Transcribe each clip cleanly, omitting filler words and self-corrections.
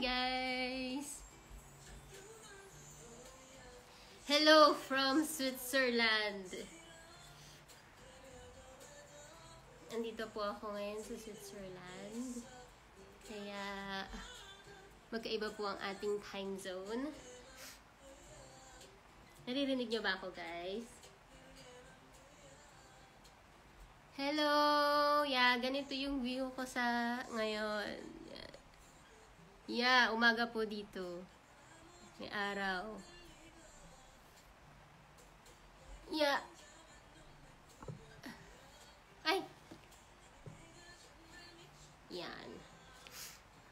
guys! Hello from Switzerland! Andito po ako ngayon sa Switzerland. Kaya magkaiba po ang ating time zone. Naririnig niyo ba ako, guys? Hello! Yeah, ganito yung view ko sa ngayon. Yeah, umaga po dito. May araw. Yeah. Ay! Yan.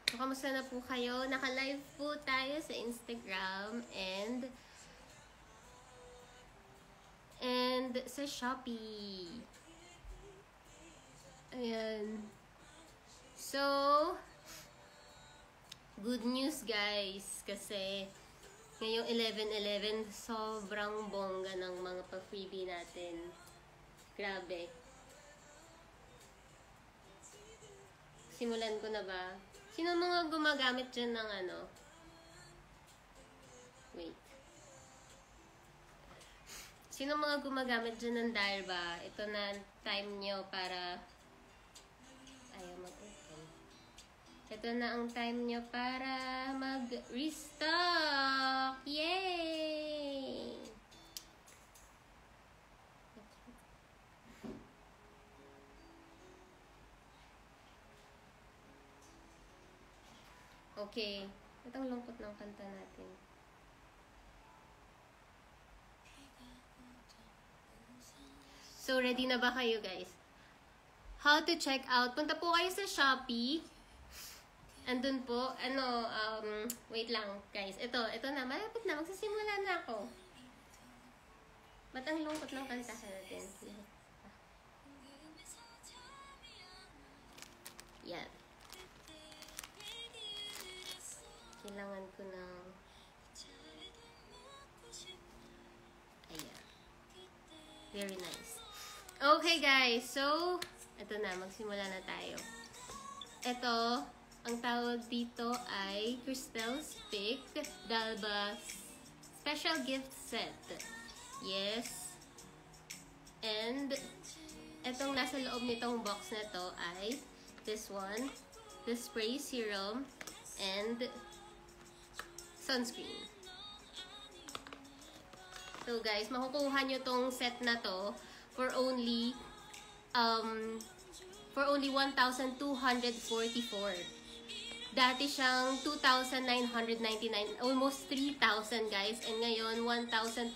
So, kamusta na po kayo? Naka-live po tayo sa Instagram and sa Shopee. Ayan. So, good news guys, kasi ngayong 11/11 sobrang bongga ng mga pa-freebie natin. Grabe. Simulan ko na ba? Sino mga gumagamit dyan ng ano? Wait. Sino mga gumagamit dyan ng dial ba? Ito na time nyo para ayaw mag-open. Ito na ang time nyo para mag-restock! Yay! Okay. Itong lungkot ng kanta natin. So, ready na ba kayo, guys? How to check out? Punta po kayo sa Shopee. Andun po, wait lang, guys. Ito na, malapit na. Magsisimula na ako. Ba't ang lungkot ng kanta natin? Yan. Kailangan ko ng ayan. Very nice. Okay, guys. So, ito na. Magsimula na tayo. Ito, ang tawag dito ay Crystal's Pick Dalba Special Gift Set. Yes. And, itong nasa loob nitong box na to ay this one, the spray serum, and sunscreen. So guys, makukuha nyo tong set na to for only 1,244. Dati siyang 2,999, almost 3,000 guys, and ngayon 1,244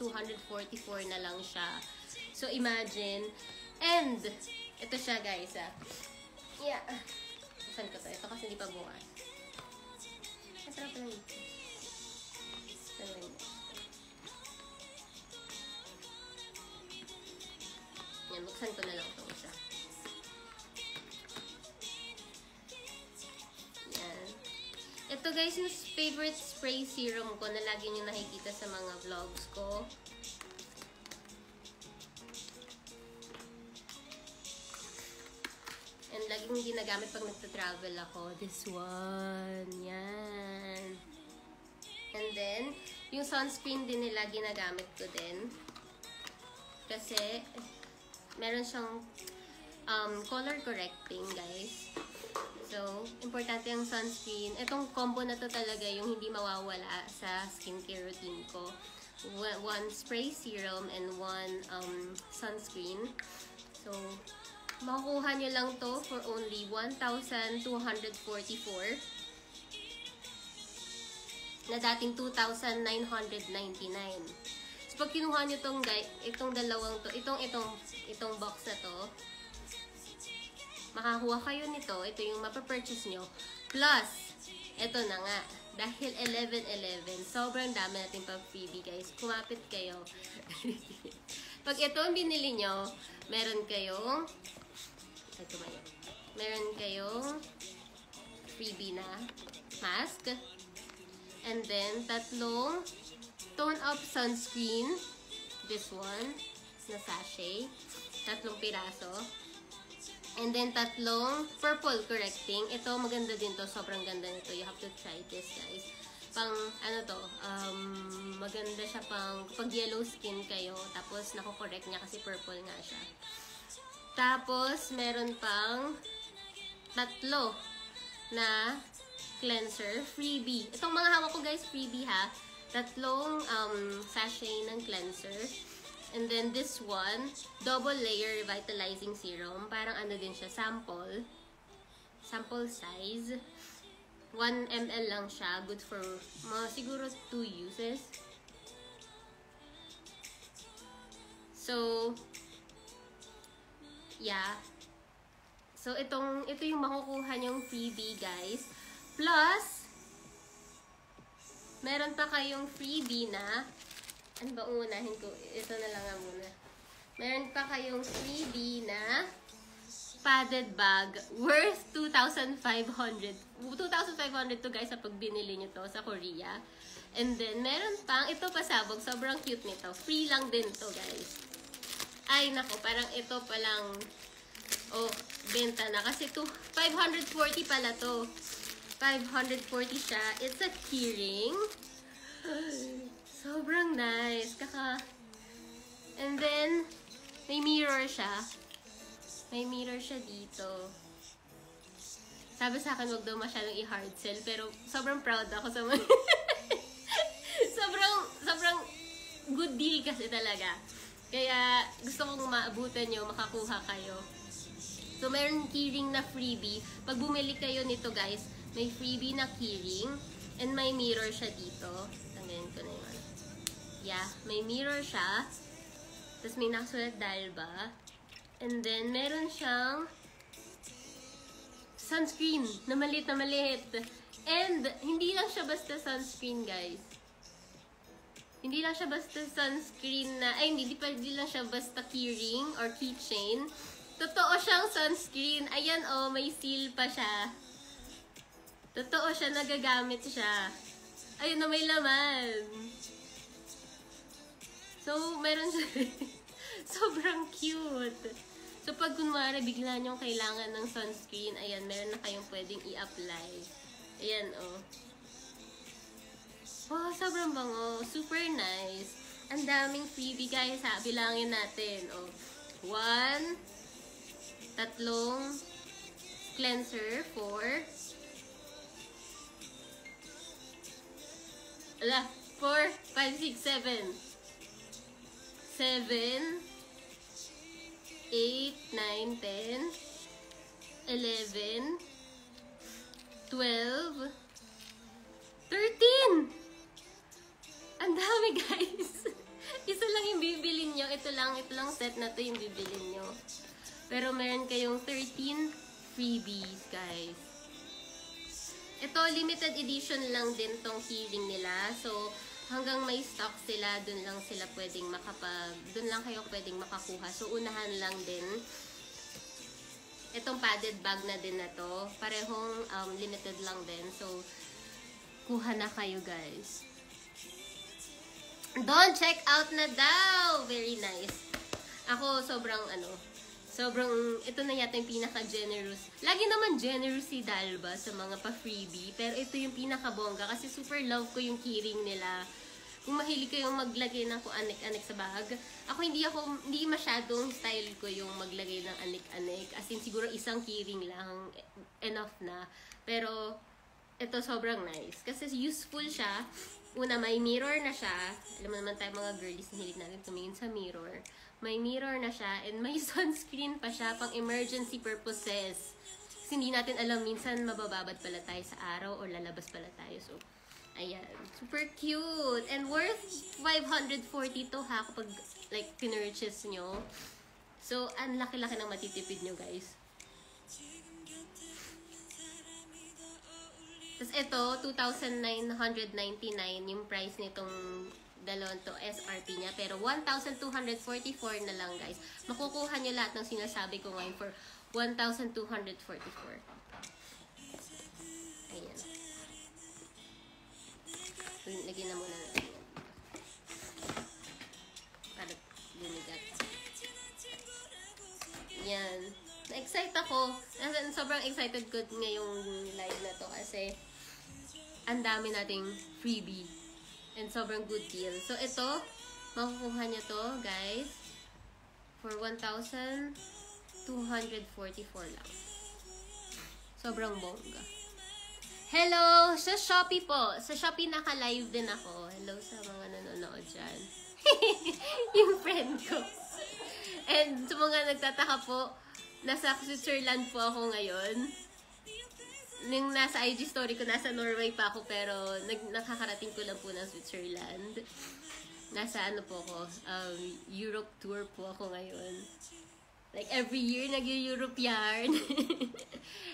na lang siya. So imagine, and ito siya guys, yeah. Saan ko to? Ito kasi hindi pa bukas. Masarap lang ito. Yan, buksan ko na lang itong isa. Yan. Ito guys, yung favorite spray serum ko na lagi nyo nakikita sa mga vlogs ko. And laging ginagamit pag nagta-travel ako. This one. Yan. And then, yung sunscreen din nila ginagamit ko din. Kasi, meron siyang color correcting, guys. So, importante yung sunscreen. Itong combo na to talaga yung hindi mawawala sa skincare routine ko. One spray serum and one sunscreen. So, makukuha nyo lang to for only 1,244. Na dating 2,999. So, pag kinuha nyo itong dalawang to, itong box na to, makakuha kayo nito. Ito yung mapapurchase nyo. Plus, ito na nga. Dahil 11/11, sobrang dami natin pa freebie, guys. Kumapit kayo. Pag ito ang binili nyo, meron kayong freebie na mask. And then, tatlong tone-up sunscreen. This one, na sachet. 3 piraso. And then, tatlong purple correcting. Ito, maganda din to. Sobrang ganda nito. You have to try this, guys. Pang, ano to, maganda siya pang, pag yellow skin kayo, tapos nako-correct niya kasi purple nga siya. Tapos, meron pang tatlo na cleanser, freebie. Itong mga hawak ko, guys, freebie ha. Tatlong sachet ng cleanser. And then this one, double layer revitalizing serum. Parang ano din siya, sample size. 1 ml lang siya. Good for mga siguro 2 uses. So, yeah. So, ito yung makukuha niyong freebie, guys. Plus, meron pa kayong freebie na, ano ba unahin ko? Ito na lang nga muna. Meron pa kayong freebie na padded bag worth 2,500. 2,500 to, guys, sa pag binili nyo to sa Korea. And then, meron pang, ito pasabog. Sobrang cute nito. Free lang din to, guys. Ay, nako, parang ito palang, oh, benta na. Kasi 540 pala to. 540 siya. It's a keyring. Sobrang nice. And then, may mirror siya. May mirror siya dito. Sabi sa akin, wag daw masyadong i-hard sell. Pero, sobrang proud ako sa mga... sobrang good deal kasi talaga. Kaya, gusto kong maabutan nyo, makakuha kayo. So, meron keyring na freebie. Pag bumili kayo nito, guys, may freebie na keyring. And may mirror siya dito. Tanggalin ko na yun. Yeah, may mirror siya. Tapos may nakasulat Dalba. And then, meron siyang sunscreen na maliit na maliit. And, hindi lang siya basta sunscreen, guys. Hindi lang siya basta sunscreen na, ay, hindi lang siya basta keyring or keychain. Totoo siyang sunscreen. Ayan, oh, may seal pa siya. Totoo siya, nagagamit siya. Ayun na, may laman. So, meron siya. Sobrang cute. So, pag kunwari, bigla nyong kailangan ng sunscreen, ayan, meron na kayong pwedeng i-apply. Ayan, oh. Oh, sobrang bango. Super nice. Ang daming freebie, guys, ha. Bilangin natin, oh. 1, tatlong cleanser, 4, 4, 5, 6, 7. 7, 8, 9, 10, 11, 12, 13! Ang dami, guys! Isa lang yung bibilin nyo. Ito lang set na to yung bibilin nyo. Pero meron kayong 13 freebies, guys. Ito, limited edition lang din tong keyring nila. So, hanggang may stock sila, dun lang kayo pwedeng makakuha. So, unahan lang din. Itong padded bag na din na to. Parehong limited lang din. So, kuha na kayo, guys. Don't check out na daw! Very nice. Ako, ito na yata yung pinaka-generous. Lagi naman generous si Dalba sa mga pa-freebie. Pero ito yung pinaka-bongga kasi super love ko yung keyring nila. Kung mahilig kayong maglagay ng kung anik-anik sa bag. Hindi masyadong style ko yung maglagay ng anik-anik. As in, siguro isang keyring lang, enough na. Pero, ito sobrang nice. Kasi useful siya. Una, may mirror na siya. Alam mo naman tayo mga girlies, hilig natin tumingin sa mirror. May mirror na siya and may sunscreen pa siya pang emergency purposes. Kasi hindi natin alam, minsan mabababad pala tayo sa araw or lalabas pala tayo. So, ayan. Super cute! And worth 540 to ha kapag like pinurchase nyo. So, ang laki-laki ng matitipid nyo, guys. Tapos ito, 2,999 yung price nitong dalawang to SRP niya. Pero 1,244 na lang, guys. Makukuha nyo lahat ng sinasabi ko ngayon for 1,244. Ayan. Lagyan na muna natin. Para lumigat. Yan. Na-excite ako sobrang excited ko ngayong live na to kasi ang dami nating freebie and sobrang good deal. So, ito, makukuha nyo to, guys, for 1,244 lang. Sobrang bongga. Hello! Sa Shopee po. Sa Shopee naka-live din ako. Hello sa mga nanonood dyan. Yung friend ko. And sa mga nagtataka po, nasa Switzerland po ako ngayon. Nung nasa IG story ko, nasa Norway pa ako, pero nakakarating ko lang po ng Switzerland. Nasa ano po ako, Europe tour po ako ngayon. Like every year, nag-Europe yarn.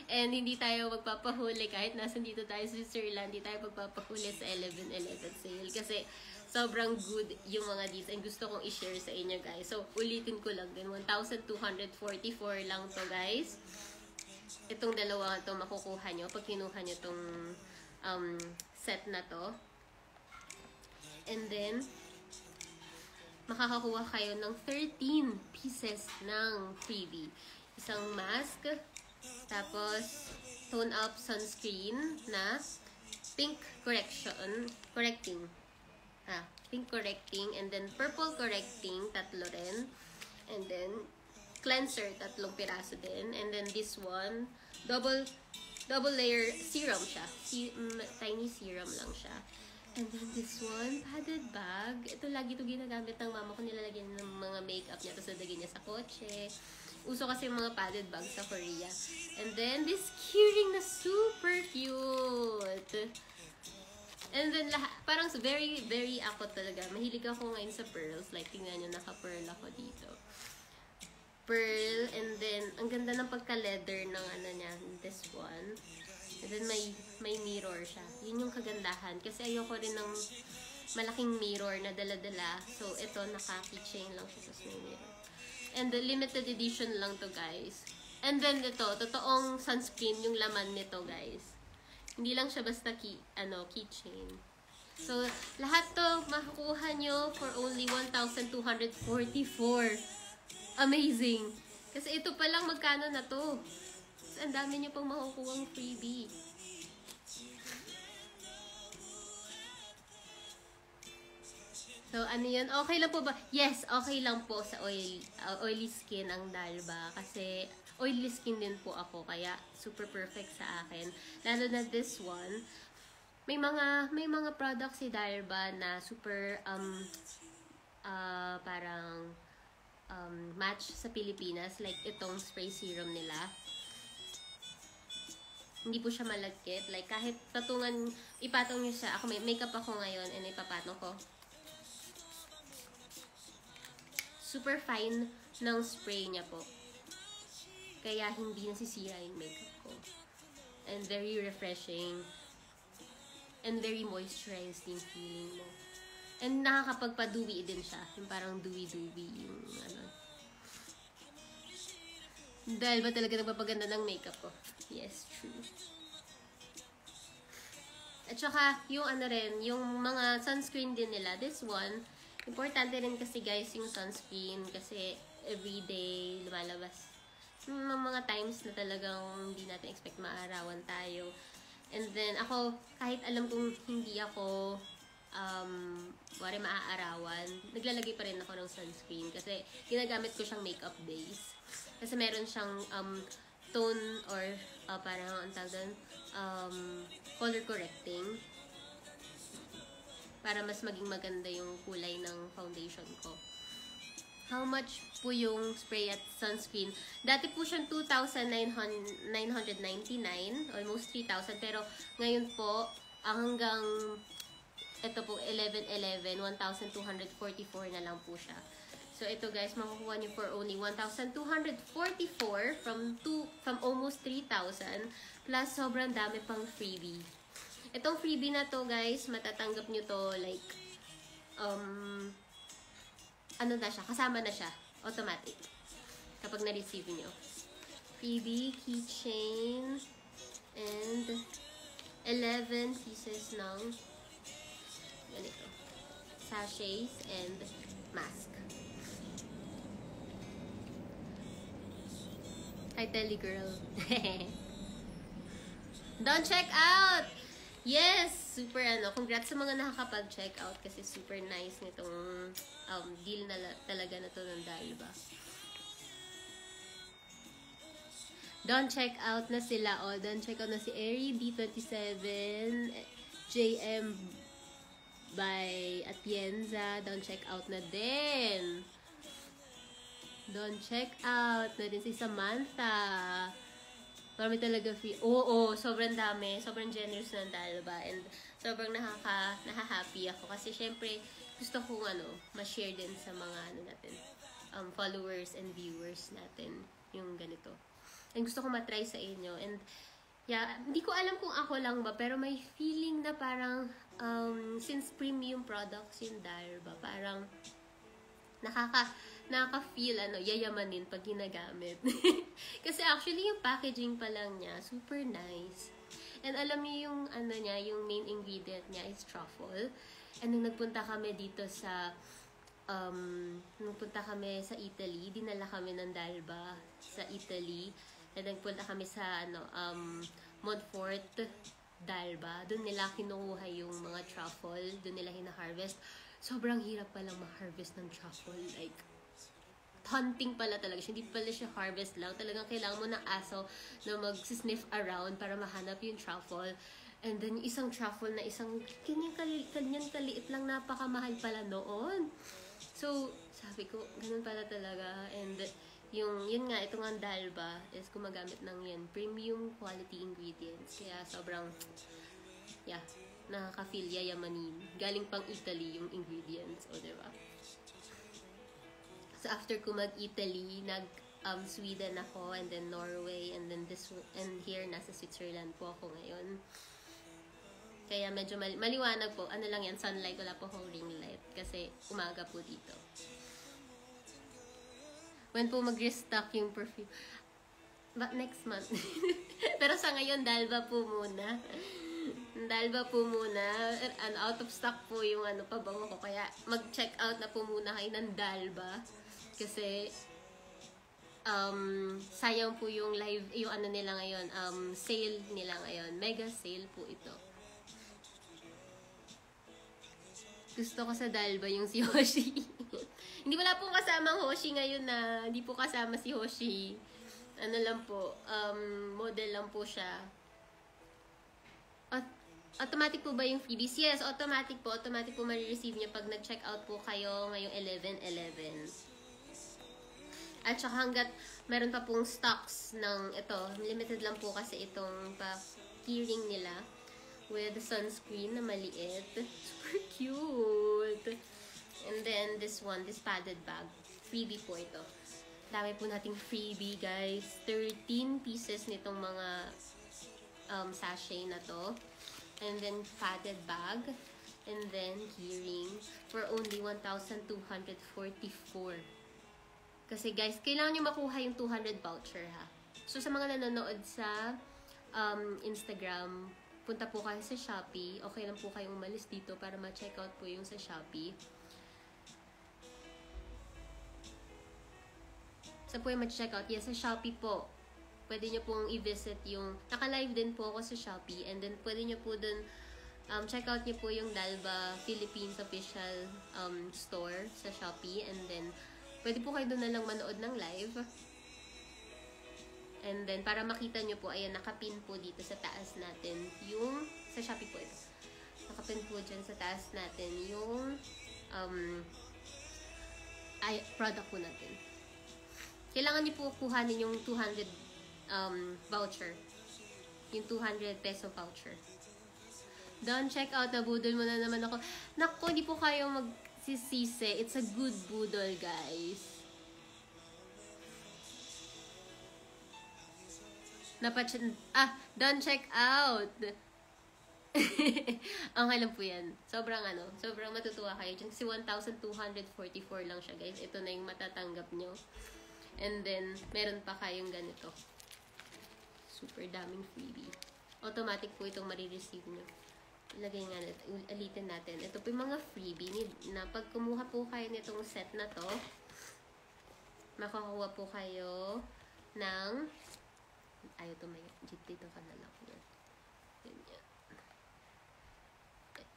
And hindi tayo magpapahuli kahit nasa dito tayo sa Switzerland, hindi tayo magpapahuli sa 11/11 sale. Kasi sobrang good yung mga deals and gusto kong i-share sa inyo, guys. So, ulitin ko lang din. 1,244 lang to, guys. Itong dalawa to makukuha nyo pag kinuha nyo tong set na to. And then, makakakuha kayo ng 13 pieces ng freebie. Isang mask, tapos tone-up sunscreen na pink correcting. Pink correcting, and then purple correcting, tatlo rin. And then, cleanser, tatlong piraso din. And then this one, double layer serum siya. Tiny serum lang siya. And then this one, padded bag. Ito lagi ito ginagamit ng mama ko. Nilalagyan ng mga makeup niya. Tapos nalagyan niya sa kotse. Uso kasi yung mga padded bag sa Korea. And then this keyring na super cute. And then parang very, very ako talaga. Mahilig ako ngayon sa pearls. Like, tingnan nyo, naka-pearl ako dito. Pearl. And then, ang ganda ng pagka-leather ng ano niya. This one. And then, may mirror siya. Yun yung kagandahan. Kasi ayoko rin ng malaking mirror na dala-dala. So, ito, naka-keychain lang siya. Tapos may mirror. And the limited edition lang to, guys. And then, ito, totoong sunscreen yung laman nito, guys. Hindi lang siya basta keychain. So, lahat to makukuha nyo for only 1,244. Amazing! Kasi ito pa lang magkano na to. Ang dami nyo pang makukuhang freebie. So, ano yun? Okay lang po ba? Yes, okay lang po sa oily skin ang Dalba. Kasi, oily skin din po ako. Kaya, super perfect sa akin. Lalo na this one. May mga products si Dalba na super, parang, match sa Pilipinas. Like, itong spray serum nila. Hindi po siya malagkit. Like, kahit patungan, ipatong niyo siya. Ako, may makeup ako ngayon and ipapatong ko. Super fine ng spray niya po. Kaya hindi nasisira yung makeup ko. And very refreshing. And very moisturized yung feeling mo. And nakakapagpa-dewy din siya. Yung parang dewy-dewy yung ano. Dahil ba talaga nagpapaganda ng makeup ko? Yes, true. At saka, yung ano rin, yung mga sunscreen din nila, this one, importante rin kasi guys yung sunscreen kasi everyday lumalabas. Mga times na talagang hindi natin expect maarawan tayo. And then, ako, kahit alam kong hindi ako maaarawan, naglalagay pa rin ako ng sunscreen kasi ginagamit ko siyang makeup base. Kasi meron siyang tone or parang ang tawag doon, color correcting para mas maging maganda yung kulay ng foundation ko. How much po yung spray at sunscreen? Dati po siyang 2,999, almost 3,000, pero ngayon po, hanggang ito po, 11/11, 1,244 na lang po siya. So, ito guys, makukuha niyo for only 1,244 from almost 3,000 plus sobrang dami pang freebie. Itong freebie na to guys, matatanggap niyo to like, ano na siya, kasama na siya, automatic. Kapag na-receive niyo. Freebie, keychain, and 11 pieces ng ganito. Sachets and mask. Hi, Telegirl. Don't check out! Yes! Super congrats sa mga nakakapag-check out kasi super nice nitong deal na talaga na to ng Dalba. Don't check out na sila. Don't check out na si Eri D27, JM by Atienza. Don't check out na din. Don't check out na din si Samantha. Marami talaga free. Oo, sobrang dami. Sobrang generous ng Dalba. And sobrang nahahappy ako. Kasi syempre, gusto kong ma-share din sa mga natin, followers and viewers natin yung ganito. And gusto ko matry sa inyo. And yeah, hindi ko alam kung ako lang ba, pero may feeling na parang, since premium products yung Dalba, parang nakaka-feel, yayamanin pag ginagamit. Kasi actually, yung packaging pa lang niya, super nice. And alam niyo yung, yung main ingredient niya is truffle. And nung nagpunta kami dito sa, nagpunta kami sa Italy, dinala kami ng Dalba sa Italy. And nagpunta kami sa, Montfort, Dalba. Doon nila kinukuha yung mga truffle. Doon nila hina-harvest. Sobrang hirap palang ma-harvest ng truffle. Like, hunting pala talaga siya. Hindi pala siya harvest lang. Talagang kailangan mo ng aso na mag-sniff around para mahanap yung truffle. And then, isang truffle na isang kanyan kaliit lang, napakamahal pala noon. So, sabi ko, ganun pala talaga. And, yun nga, itong ang Dalba is gumagamit ng yan, premium quality ingredients. Kaya sobrang, yeah, nakaka-feel yayamanin. Galing pang Italy yung ingredients, o diba? So, after ko mag-Italy, Sweden ako, and then Norway, and then and here, nasa Switzerland po ako ngayon. Kaya medyo maliwanag po. Ano lang yan, sunlight, wala po akong ring light. Kasi umaga po dito. When po mag-restock yung perfume? But next month. Pero sa ngayon, Dalba po muna. Dalba po muna. Out of stock po yung pabango ko. Kaya mag-check out na po muna kayo ng Dalba. Kasi sayang po yung live, yung nila ngayon, sale nila ngayon. Mega sale po ito. Gusto ko sa Dalba yung si Hoshi. Hindi wala pong kasamang Hoshi ngayon na. Hindi po kasama si Hoshi. Ano lang po, model lang po siya. Automatic po ba yung freebies? Yes, automatic po. Automatic po ma-receive niya pag nag-check out po kayo ngayong 11/11. At saka hanggat meron pa pong stocks ng ito, limited lang po kasi itong pa-keyring nila with sunscreen na maliit. Super cute! And then, this padded bag. Freebie po ito. Dami po nating freebie, guys. 13 pieces nitong mga sachet na to. And then, padded bag. And then, keyring for only 1,244. Kasi, guys, kailangan nyo makuha yung 200 voucher, ha? So, sa mga nanonood sa Instagram, punta po kayo sa Shopee. Okay lang po kayong umalis dito para ma-check out po yung sa Shopee. So po yung ma-check out? Yes, sa Shopee po. Pwede nyo pong i-visit yung... Naka-live din po ako sa Shopee. And then, pwede nyo po dun... check out nyo po yung Dalba Philippines official store sa Shopee. And then, pwede po kayo dun na lang manood ng live. And then, para makita nyo po, ayan, nakapin po dito sa taas natin yung... Sa Shopee po ito. Nakapin po dyan sa taas natin yung... product po natin. Kailangan niyo po kuhanin yung 200 voucher. Yung 200 peso voucher. Don't check out. Nabudol mo na naman ako. Naku, hindi po kayo magsisisi. It's a good budol, guys. Don't check out. Okay lang po yan. Sobrang matutuwa kayo dyan. Kasi 1,244 lang siya, guys. Ito na yung matatanggap nyo. And then, meron pa kayong ganito. Super daming freebie. Automatic po itong marireceive nyo. Ilagay nga natin, ulitin natin. Ito po yung mga freebie na pag kumuha po kayo nitong set na to, makakuha po kayo ng, ayaw tumaya, dito ka na lang.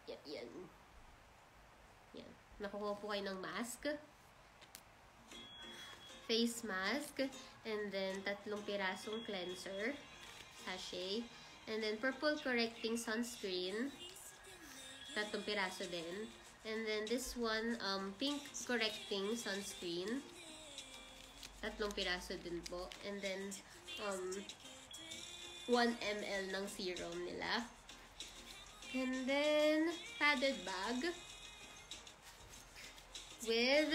Yan. Yan. Yan. Nakukuha po kayo ng mask. Face mask. And then, 3 pirasong cleanser. Sachet. And then, purple correcting sunscreen. 3 piraso din. And then, this one, pink correcting sunscreen. 3 piraso din po. And then, 1 ml ng serum nila. And then, padded bag with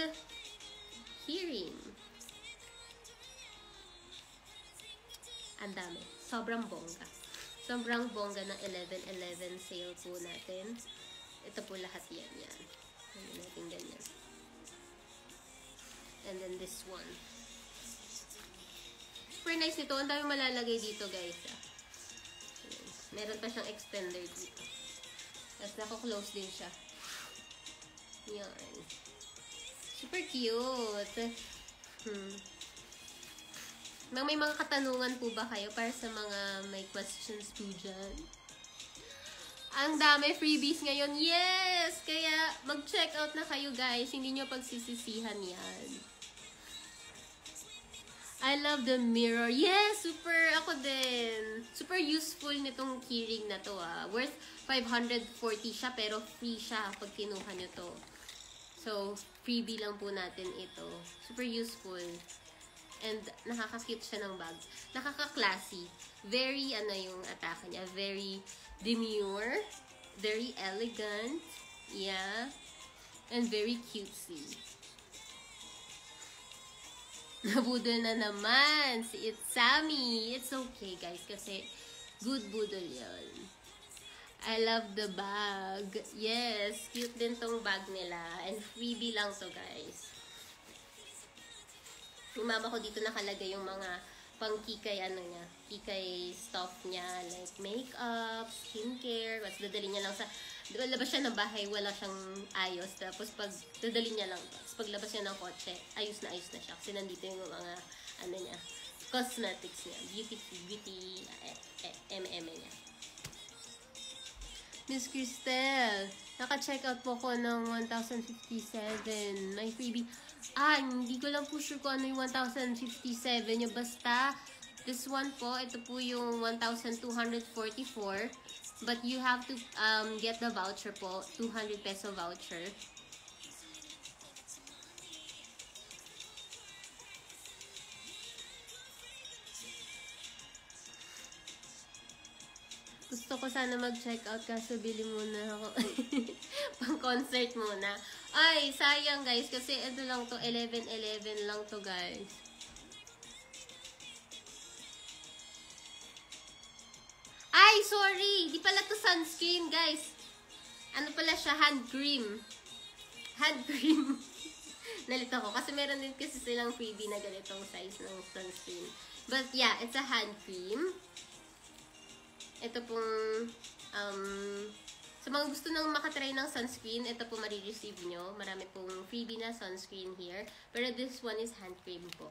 hearing. Ang dami. Sobrang bongga. Sobrang bongga ng 11/11 sale po natin. Ito po lahat yan. Hindi natin ganyan. And then this one. Super nice nito. Ang dami malalagay dito, guys. Meron pa siyang extender dito. Tapos nako-close din siya. Yan. Super cute. May mga katanungan po ba kayo para sa mga may questions po dyan? Ang dami freebies ngayon. Yes! Kaya mag-check out na kayo, guys. Hindi nyo pagsisisihan yan. I love the mirror. Yes! Super! Ako din. Super useful nitong keyring na to, Worth 540 siya, pero free siya pag kinuha nyo to. So, freebie lang po natin ito. Super useful. And nakaka-cute siya ng bag. Nakaka-classy. Very, yung atake niya. Very demure. Very elegant. Yeah. And very cutesy. Nabudol na naman si It's Sammy. It's okay, guys. Kasi good budol yun. I love the bag. Yes. Cute din tong bag nila. And freebie lang to, guys. Yung mama ko dito nakalagay yung mga pang-kikay, kikay stuff niya, like makeup, skincare, mas dadali niya lang sa, labas siya ng bahay, wala siyang ayos, tapos pag dadali niya lang, tapos paglabas niya ng kotse, ayos na siya, kasi nandito yung mga, niya, cosmetics niya, beauty, niya. Miss Cristel, naka-check out po ko ng 1,057, may freebie. Hindi ko lang po sure kung ano yung 1,057 yung basta. This one po, ito po yung 1,244. But you have to get the voucher po, 200 peso voucher. Gusto ko sana mag-check out kaso bili muna ako. Pang-concert muna. Ay, sayang guys kasi ito lang to, 11/11 lang to, guys. Ay, sorry! Di pala to sunscreen, guys. Ano pala siya? Hand cream. Hand cream. Nalito ko kasi meron din kasi silang freebie na ganitong size ng sunscreen. But yeah, it's a hand cream. Ito pong, sa mga gusto nang makatry ng sunscreen, ito po marireceive nyo. Marami pong freebie na sunscreen here. Pero this one is hand cream po.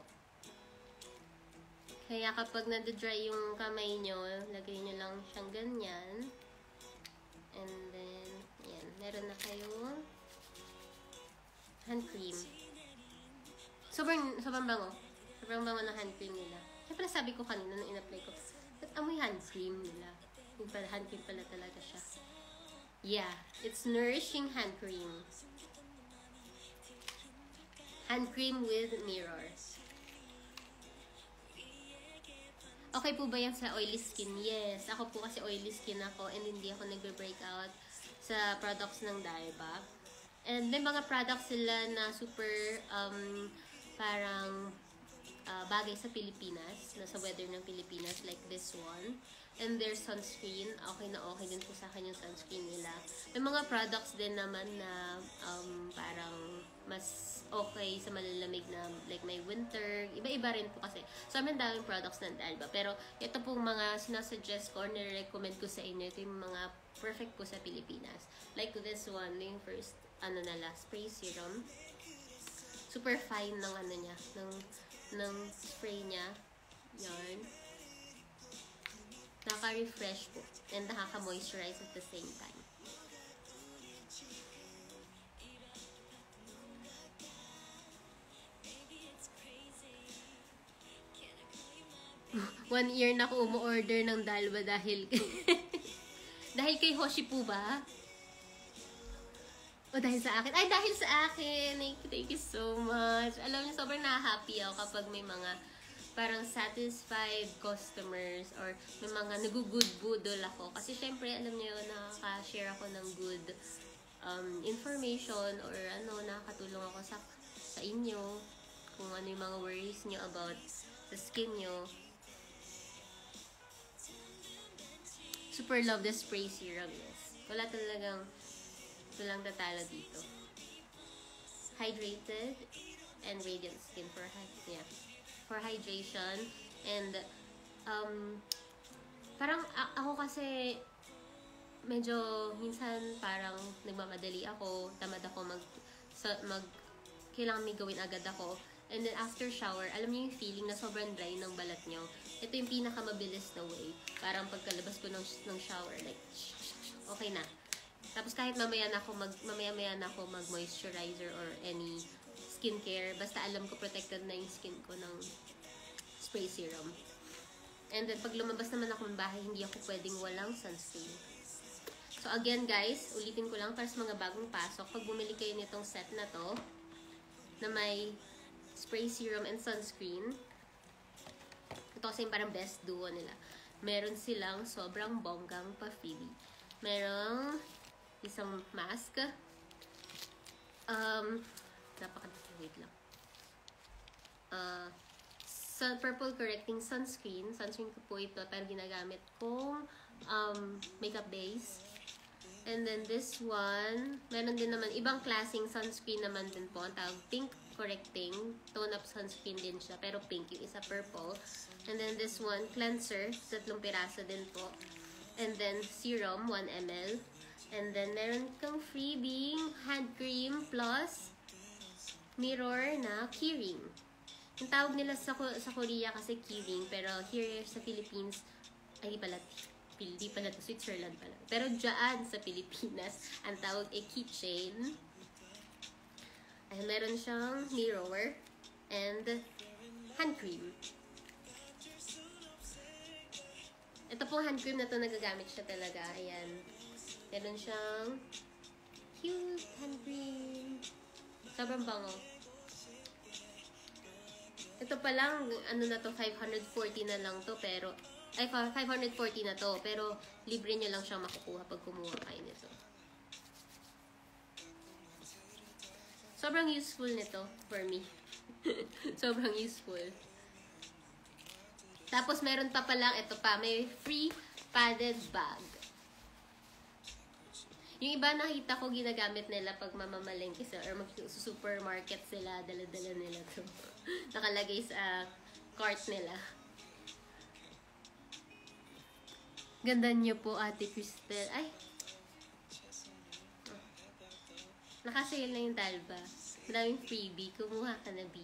Kaya kapag nadodry yung kamay nyo, lagay nyo lang siyang ganyan. And then, yan. Meron na kayong hand cream. Sobrang bango. Sobrang bango ng hand cream nila. Siyempre sabi ko kanina nung in-apply ko, ba't amoy hand cream nila? Yung pala, hand cream pala talaga siya. Yeah, it's nourishing hand cream. Hand cream with mirrors. Okay po ba yan sa oily skin? Yes. Ako po kasi oily skin ako and hindi ako nagbe-breakout sa products ng Diba. And may mga products sila na super parang bagay sa Pilipinas, nasa weather ng Pilipinas, like this one. And their sunscreen, okay na okay din po sa akin yung sunscreen nila. May mga products din naman na parang mas okay sa malalamig na, like may winter, iba-iba rin po kasi. So, may daming products ng Diba. Pero, ito pong mga sinasuggest ko or nire-recommend ko sa inyo, ito yung mga perfect po sa Pilipinas. Like this one, yung first, spray serum. Super fine ng niya, ng spray niya. Yan. Nakaka-refresh po. And nakaka-moisturize at the same time. One year na ako umu-order ng Dalba dahil dahil kay Hoshi po ba? O dahil sa akin? Ay, dahil sa akin! Thank you so much. Alam niyo, sobrang na-happy ako kapag may mga parang satisfied customers or may mga nag-good budol ako. Kasi syempre, alam niyo, nakaka-share ako ng good information or nakakatulong ako sa inyo kung ano yung mga worries niyo about sa skin niyo. Super love the spray serum, yes. Wala talagang walang tatalo dito. Hydrated and radiant skin for hydration. And parang ako kasi medyo minsan parang nagmamadali ako, tamad ako kailangan may gawin agad ako. And then after shower, alam niyo yung feeling na sobrang dry ng balat niyo. Ito yung pinakamabilis na way. Parang pagkalabas ko ng shower, like, okay na. Tapos kahit mamaya na ako mag-moisturizer or any skincare, basta alam ko protected na yung skin ko ng spray serum. And then pag lumabas naman ako ng bahay, hindi ako pwedeng walang sunscreen. So again guys, ulitin ko lang para sa mga bagong pasok, pag bumili kayo nitong set na to, na may spray serum and sunscreen, ito kasi parang best duo nila. Meron silang sobrang bonggang pa-freebie. Merong isang mask. Wait lang. Purple correcting sunscreen. Sunscreen ko po ito, pero ginagamit kong makeup base. And then this one, meron din naman, ibang klaseng sunscreen naman din po. Ang tawag pink correcting. Tone up sunscreen din siya, pero pink. Yung isa purple. And then this one, cleanser. 3 piraso din po. And then serum, 1 ml. And then meron kang freebie hand cream plus mirror na keyring. Yung tawag nila sa Korea kasi keyring, pero here sa Philippines, ay di pala to, Switzerland pala. Pero dyan sa Pilipinas, ang tawag ay keychain. Ay meron siyang mirror and hand cream. Ito pong hand cream na to, nagagamit siya talaga. Ayan. Meron siyang cute hand cream. Sobrang bango. Ito pa lang, na to, 540 na lang to, pero, 540 na to, pero libre nyo lang siyang makukuha pag kumuha kayo nito. Sobrang useful nito for me. Sobrang useful. Tapos, meron pa palang, ito pa, may free padded bag. Yung iba nakita ko ginagamit nila pag mamamalengke sila or mag-supermarket sila, dala-dala nila to. Nakalagay sa cart nila. Ganda niyo po, Ate Cristel. Ay! Nakasale na yung Dalba. Maraming freebie. Kumuha ka na, B.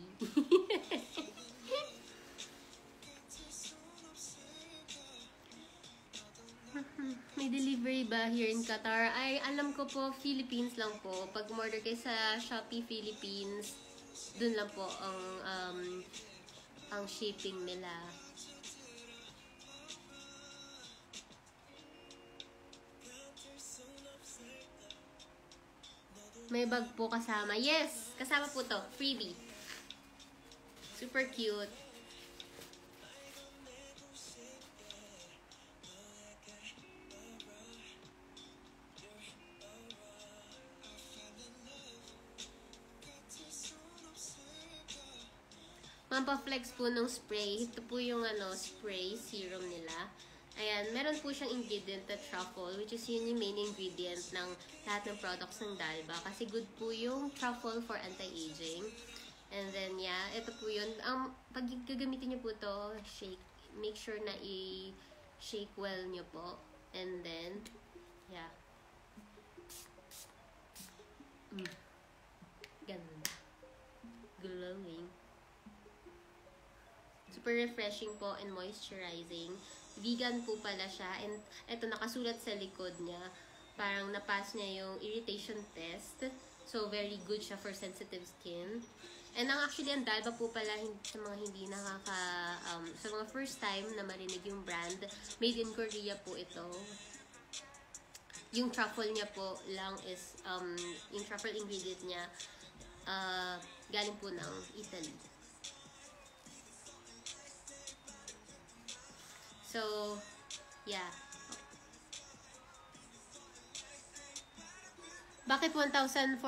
May delivery ba here in Qatar? Ay, alam ko po, Philippines lang po. Pag umorder kayo sa Shopee Philippines, dun lang po ang shipping nila. May bag po kasama. Yes! Kasama po to. Freebie. Super cute. Mampaflex po ng spray. Ito po yung spray serum nila. Ayan, meron po siyang ingredient na truffle, which is yun yung main ingredient ng lahat ng products ng Dalba. Kasi good po yung truffle for anti-aging. And then, yeah, ito po yun. Pag gagamitin nyo po to, shake. Make sure na i-shake well nyo po. And then, yeah. Ganda. Glowing. Super Super refreshing po and moisturizing. Vegan po pala siya. And eto, nakasulat sa likod niya. Parang napass niya yung irritation test. So, very good siya for sensitive skin. And actually, ang Dalba po pala sa mga hindi sa mga first time na marinig yung brand, made in Korea po ito. Yung truffle niya po lang is, yung truffle ingredient niya, galing po ng Italy. So, yeah. Bakit 1,444?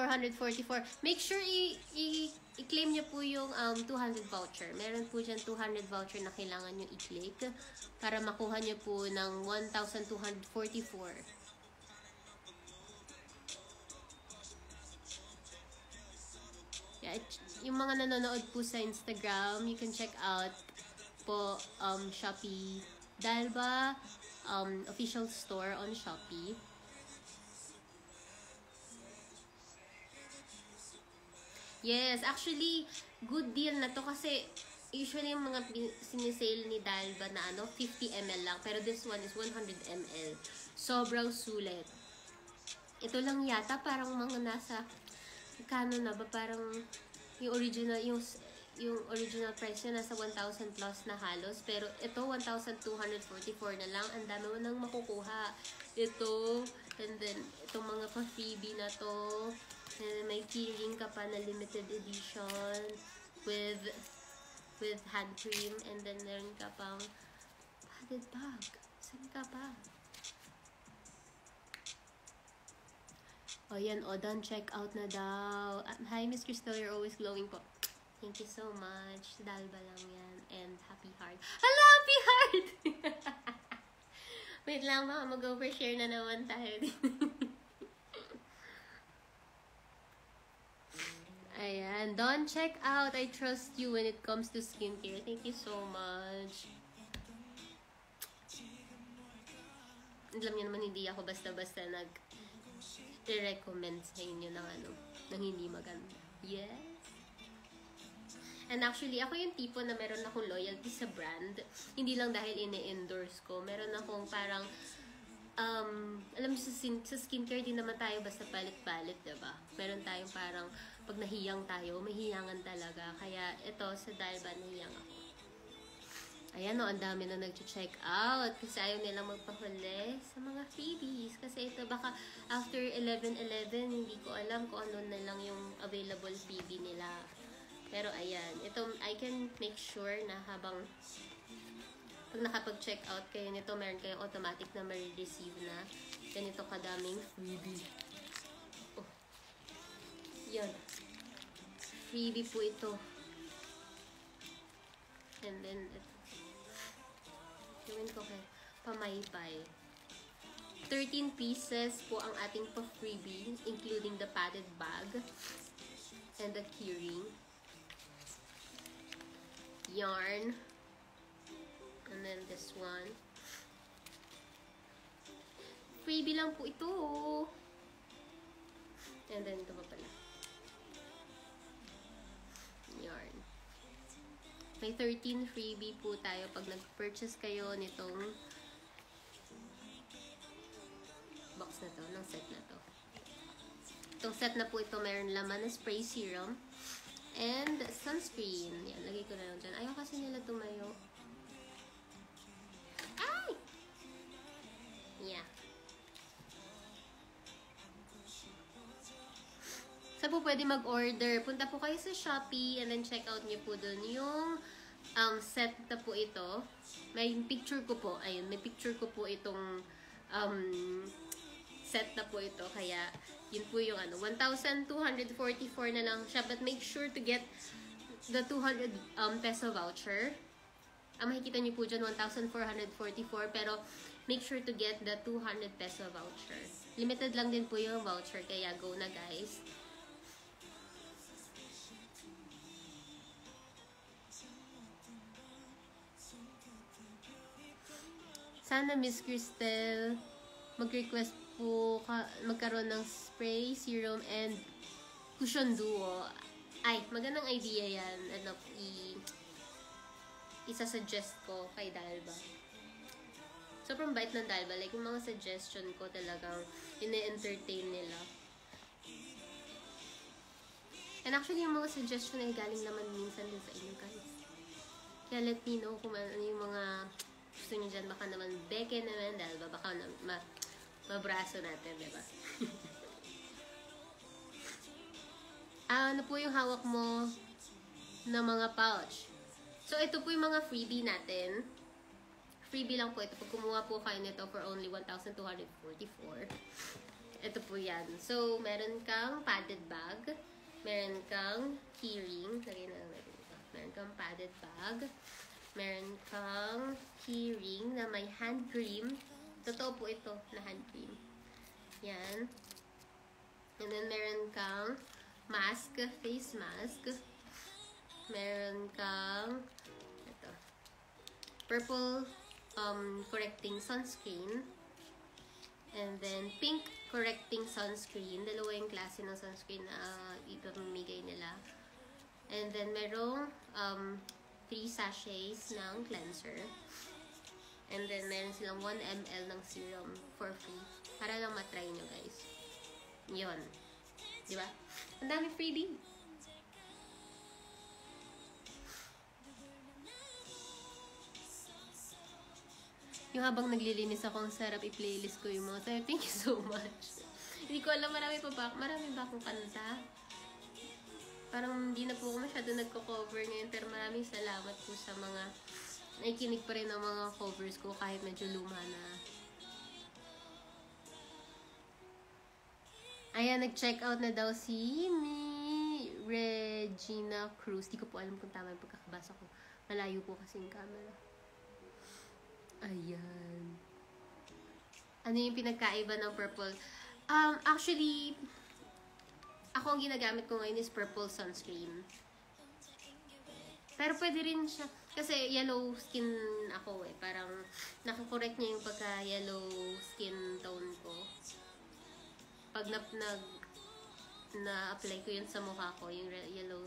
Make sure i-claim niyo po yung 200 voucher. Meron po dyan 200 voucher na kailangan nyo i-click para makuha niyo po ng 1,244. Yeah, yung mga nanonood po sa Instagram, you can check out po Shopee Dalba official store on Shopee. Yes, actually, good deal na to kasi usually yung mga sinisale ni Dalba na 50 ml lang. Pero this one is 100 ml. Sobrang sulit. Ito lang yata, parang mga nasa, kano na ba? Parang yung original price niya nasa 1,000 plus na halos. Pero ito, 1,244 na lang. Ang dami mo nang makukuha. Ito, and then, itong mga pa-freebie na to. And may keyring ka pa na limited edition with hand cream. And then meron ka pang padded bag. Saan ka pa? O yan, o done, check out na daw. Hi Miss Crystal, you're always glowing po. Thank you so much. Dalba lang yan. And happy heart. Hello, happy heart! Wait lang, baka mag-overshare na naman tayo din. Ayan. Don't check out. I trust you when it comes to skincare. Thank you so much. Alam niyo naman, hindi ako basta-basta nag-recommend sa inyo ng ng hindi maganda. Yes. And actually, ako yung tipo na meron akong loyalty sa brand. Hindi lang dahil ine-endorse ko. Meron akong parang alam mo, sa skincare din naman tayo basta palit-palit, diba? Meron tayong parang pag nahiyang tayo, mahiyangan talaga. Kaya ito, sa Dalba, nahiyang ako. Ayan o, ang dami na nag-check out. Kasi ayaw nilang magpahuli sa mga freebies. Kasi ito, baka after 11/11, hindi ko alam kung ano na lang yung available freebie nila. Pero ayan, ito, I can make sure na habang pag nakapag-check out kayo nito, meron kayong automatic na ma-receive na ganito kadaming freebie. Oh. Yan. Freebie po ito. And then, ito. Gawin ko kay pamaypay. 13 pieces po ang ating pa-freebie, including the padded bag and the keyring. Yarn. And then this one. Freebie lang po ito. And then ito pa pala. Yarn. May 13 freebie po tayo pag nag-purchase kayo nitong box na to, ng set na to. Itong set na po ito, mayroon laman na spray serum and sunscreen. Yan, lagay ko na lang dyan. Ayaw kasi nila tumayo. Ay! Yeah. So po pwede mag-order. Punta po kayo sa Shopee and then check out niyo po dun yung set na po ito. May picture ko po. Ayun, may picture ko po itong set na po ito. Kaya yun po yung 1,244 na lang siya. But make sure to get the 200 peso voucher. Makikita niyo po dyan 1,444 pero make sure to get the 200 peso voucher. Limited lang din po yung voucher kaya go na guys. Sana Miss Crystal mag-request po magkaroon ng spray, serum, and cushion duo. Ay, magandang idea yan. isa-suggest ko kay Dalba. Sobrang bait ng Dalba. Like, yung mga suggestion ko talagang ine-entertain nila. And actually, yung mga suggestion ay galing naman minsan din sa inyo, guys. Kaya let me know kung ano yung mga gusto nyo dyan. Baka naman beke naman, Dalba. Baka mabraso natin, diba? Ano po yung hawak mo na mga pouch? So, ito po yung mga freebie natin. Freebie lang po ito. Pag kumuha po kayo nito for only 1,244. Ito po yan. So, meron kang padded bag. Meron kang keyring. Meron kang padded bag. Meron kang keyring na may hand cream. Totoo po ito na hand cream. Yan. And then, meron kang mask, face mask. Meron kang ito, purple correcting sunscreen. And then, pink correcting sunscreen. Dalawa yung klase ng sunscreen na ipamimigay nila. And then, merong 3 sachets ng cleanser. And then, meron silang 1 ml ng serum for free. Para lang matry nyo, guys. Yun. Diba? Ang dami freebie. Yung habang naglilinis ako, ang sarap i-playlist ko yung mga sayo. Thank you so much. Hindi ko alam, marami ba akong kanta? Parang hindi na po ako masyado nagko-cover ngayon, pero maraming salamat po sa mga nakikinig pa rin ng mga covers ko kahit medyo luma na. Ayan, nag-check out na daw si Regina Cruz. Di ko po alam kung tama yung pagkakabasa ko. Malayo po kasi yung camera. Ayan. Ano yung pinagkaiba ng purple? Actually, ako ang ginagamit ko ngayon is purple sunscreen. Pero pwede rin siya. Kasi yellow skin ako eh. Parang nakakorek niya yung pagka-yellow skin tone ko. Pag na-apply ko yun sa mukha ko, yung yellow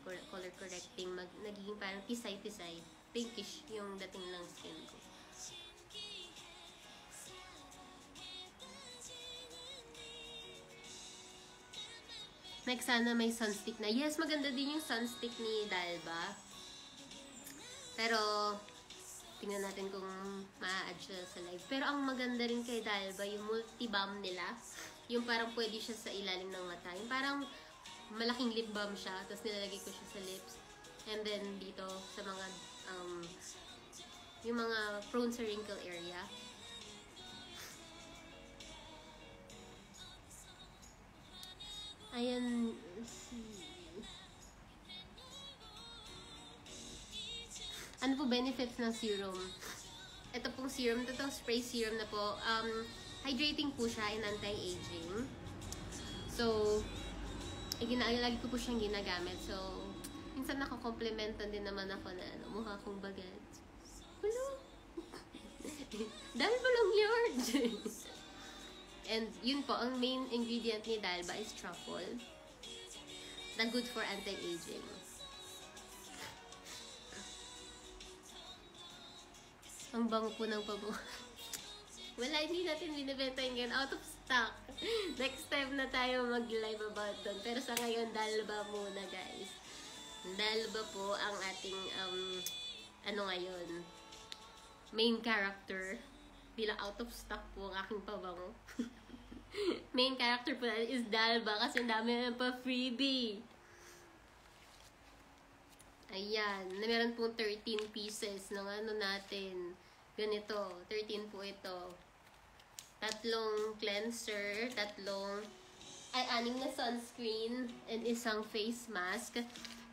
color correcting, nagiging parang pisay-pisay. Pinkish yung dating ng skin ko. Next, sana may sunstick na. Yes, maganda din yung sunstick ni Dalba. Pero, tingnan natin kung ma-add siya sa live. Pero ang maganda rin kay Dalba, yung multi-balm nila. Yung parang pwede siya sa ilalim ng mata. Yung parang malaking lip balm siya. Tapos nilalagay ko siya sa lips. And then, dito sa mga yung mga prone sa wrinkle area. Ayan. Ano po benefits ng serum? Ito pong serum, ito spray serum na po. Hydrating po siya and anti-aging. So, lagi ko po siyang ginagamit. So, minsan nakakomplementan din naman ako na mukha kong bagat. Hello? Dahil pa lang yun. And yun po, ang main ingredient ni Dalba is truffle. Na good for anti-aging. Ang bango po ng pabango. Wala, hindi natin binibenta yung ganun. Out of stock. Next time na tayo mag-live about doon. Pero sa ngayon, Dalba muna, guys. Dalba po ang ating, ngayon, main character. Bilang out of stock po ang aking pabango. Main character po natin is Dalba kasi ang dami naman pa freebie. Ayan. Meron pong 13 pieces ng natin. Ganito. 13 po ito. 3 cleanser, 6 na sunscreen, and isang face mask.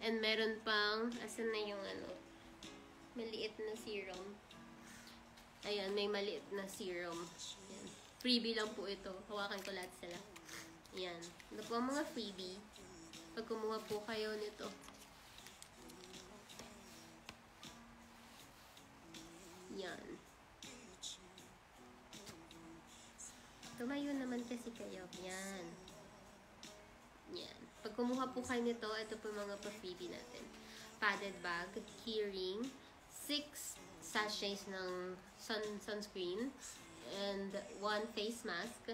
And meron pang, asan na yung maliit na serum. Ayan, may maliit na serum. Ayan. Freebie lang po ito. Hawakan ko lahat sila. Ayan. Ito po ang mga freebie. Pag kumuha po kayo nito. Yan. Tumayo naman kasi kayo. Yan. Yan. Pag kumuha po kayo nito, ito po mga pa-freebie natin. Padded bag, keyring, 6 sachets ng sunscreen and 1 face mask